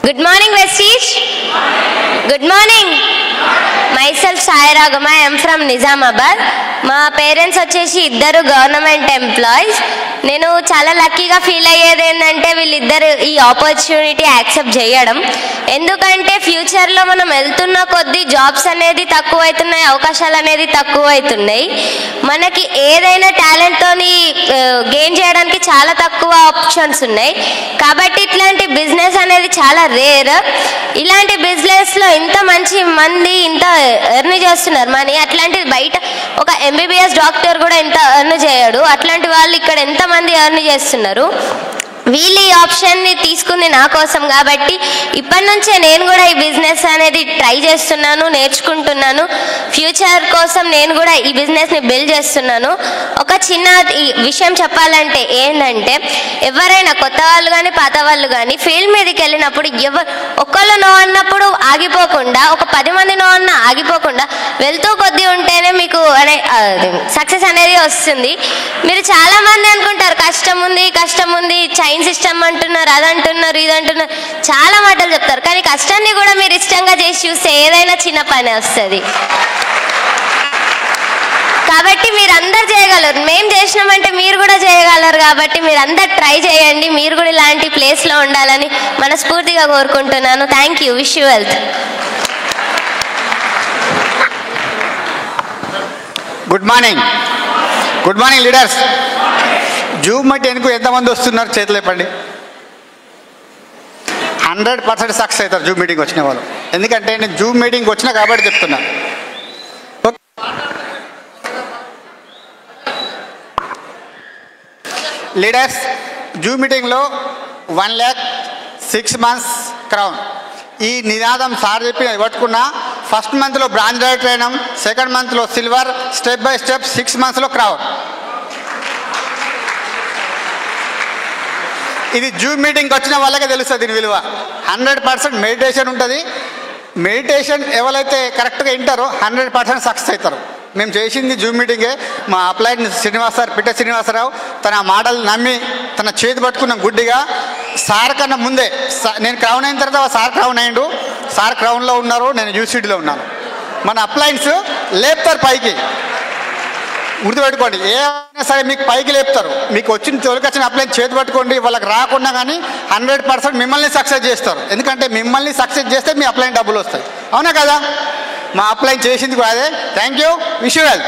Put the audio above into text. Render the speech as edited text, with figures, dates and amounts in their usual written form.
Good morning, Vestige. Good morning. Myself Saira Gama. I am from Nizamabad. మా parents వచ్చేసి ఇద్దరు government employees. నేను చాలా లక్కీగా ఫీల్ అయ్యేది ఏంటంటే వీళ్ళిద్దరు ఈ ఆపర్చునిటీ యాక్సెప్ట్ చేయడం. ఎందుకంటే ఫ్యూచర్లో మనం వెళ్తున్న కొద్దీ జాబ్స్ అనేది తక్కువ అవుతున్నాయి, అవకాశాలు అనేది తక్కువ అవుతున్నాయి. మనకి ఏదైనా టాలెంట్తోని గెయిన్ చేయడానికి చాలా తక్కువ ఆప్షన్స్ ఉన్నాయి. కాబట్టి ఇట్లాంటి బిజినెస్ అనేది చాలా రేర్. ఇలాంటి బిజినెస్లో ఇంత మంచి మంది ఇంత ఎర్న్ చేస్తున్నారు మనీ. అట్లాంటిది బయట ఒక ఎంబీబీఎస్ డాక్టర్ కూడా ఎంత ఎర్న్ చేయడు, అట్లాంటి వాళ్ళు ఇక్కడ ఎంతమంది ఎర్న్ చేస్తున్నారు. వీళ్ళు ఈ ఆప్షన్ని తీసుకుంది నా కోసం కాబట్టి ఇప్పటి నుంచే నేను కూడా ఈ బిజినెస్ అనేది ట్రై చేస్తున్నాను, నేర్చుకుంటున్నాను. ఫ్యూచర్ కోసం నేను కూడా ఈ బిజినెస్ని బిల్డ్ చేస్తున్నాను. ఒక చిన్న విషయం చెప్పాలంటే ఏంటంటే, ఎవరైనా కొత్త వాళ్ళు కానీ పాత వాళ్ళు కానీ ఫీల్డ్ మీదకి వెళ్ళినప్పుడు ఒక్కళ్ళు నో అన్నప్పుడు ఆగిపోకుండా, ఒక 10 మంది నో అన్న ఆగిపోకుండా వెళ్తూ కొద్దీ ఉంటేనే మీకు సక్సెస్ అనేది వస్తుంది. మీరు చాలామంది అనుకుంటారు కష్టం ఉంది, చైన్ సిస్టమ్ అంటున్నారు, అదంటున్నారు, ఇదంటున్నారు, చాలా మాటలు చెప్తారు. కానీ కష్టాన్ని కూడా మీరు ఇష్టంగా చేసి చూస్తే ఏదైనా చిన్న పని వస్తుంది. కాబట్టి మీరు అందరు చేయగలరు. మేము చేసినామంటే మీరు కూడా చేయగలరు. కాబట్టి మీరు అందరు ట్రై చేయండి. మీరు కూడా ఇలాంటి ప్లేస్లో ఉండాలని మనస్ఫూర్తిగా కోరుకుంటున్నాను. Thank you. Wish you wealth. Good morning leaders. Zoom మీటింగ్కు ఎంతమంది వస్తున్నారు చేతులు లేపండి. 100% సక్సెస్ అవుతారు జూమ్ మీటింగ్ వచ్చిన వాళ్ళు. ఎందుకంటే నేను జూమ్ మీటింగ్ వచ్చినా కాబట్టి చెప్తున్నా. లీడర్స్, జూమ్ మీటింగ్లో 1 lakh 6 months క్రౌన్ ఈ నినాదం సార్ చెప్పి పట్టుకున్నా. ఫస్ట్ మంత్లో బ్రాంజ్ డైరెక్టర్ అయినాం, సెకండ్ మంత్లో సిల్వర్, స్టెప్ బై స్టెప్ 6 monthsలో క్రౌన్. ఇది జూమ్ మీటింగ్కి వచ్చిన వాళ్ళకే తెలుస్తుంది దీని విలువ. 100% మెడిటేషన్ ఉంటుంది. మెడిటేషన్ ఎవరైతే కరెక్ట్గా వింటారో 100% సక్సెస్ అవుతారు. మేము చేసింది జూమ్ మీటింగే. మా అప్లైడ్ శ్రీనివాస్ సార్, పిట్ట శ్రీనివాసరావు, తన మాటలు నమ్మి తన చేతి పట్టుకున్న గుడ్డిగా సార్ కన్నా ముందే నేను క్రౌన్ అయిన తర్వాత సార్ క్రౌన్ అయ్యిండు. సార్ క్రౌన్లో ఉన్నారు, నేను యూసిటీలో ఉన్నాను. మన అప్లైన్స్ లేపుతారు పైకి. గుర్తుపెట్టుకోండి, ఏమైనా సరే మీకు పైకి లేపుతారు. మీకు తొలికొచ్చిన అప్లైన్ చేతి పట్టుకోండి. వాళ్ళకి రాకుండా కానీ 100% మిమ్మల్ని సక్సెస్ చేస్తారు. ఎందుకంటే మిమ్మల్ని సక్సెస్ చేస్తే మీ అప్లైన్ డబ్బులు వస్తాయి. అవునా కదా? మా అప్లైన్ చేసింది కూడా అదే. Thank you. Wish you well.